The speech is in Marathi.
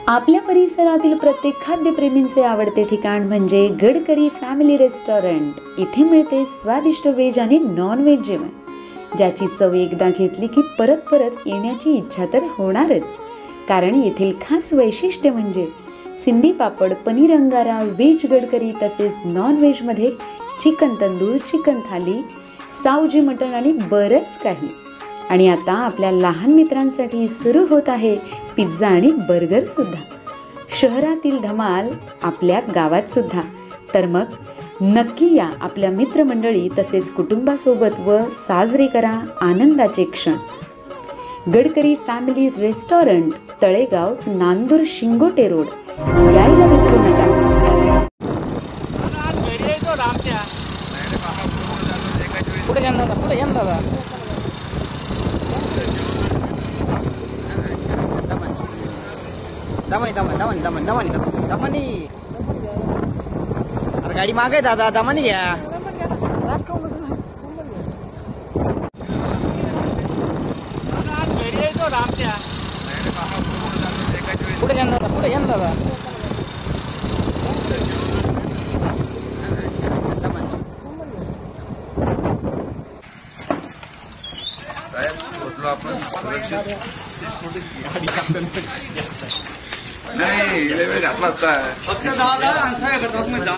आपल्या परिसरातील प्रत्येक खाद्यप्रेमींचे आवडते ठिकाण म्हणजे गडकरी फॅमिली रेस्टॉरंट। इथे मिळते स्वादिष्ट व्हेज आणि नॉन व्हेज जेवण, ज्याची चव एकदा घेतली की परत परत येण्याची इच्छा तर होणारच। कारण येथील खास वैशिष्ट्य म्हणजे सिंधी पापड, पनीर अंगारा, व्हेज गडकरी तसेच नॉन व्हेज मध्ये चिकन तंदूर, चिकन थाली, सावजी मटण आणि बरंच काही। आणि आता आपल्या लहान मित्रांसाठी सुरू होत आहे पिझ्झा आणि बर्गर सुद्धा। शहरातील धमाल आपल्या गावात सुद्धा। तर मग नक्की या आपल्या मित्रमंडळी तसेच कुटुंबासोबत व साजरे करा आनंदाचे क्षण। Gadkari family restaurant, Talegaon, Nandur, Shingote road, यायला विसरू नका। दमनी अरे गाडी मागे दादा, दमनी घ्या। पुढे घ्या दादा, पुढे घ्या दादा। आपण सुरक्षित नाही घातला असता।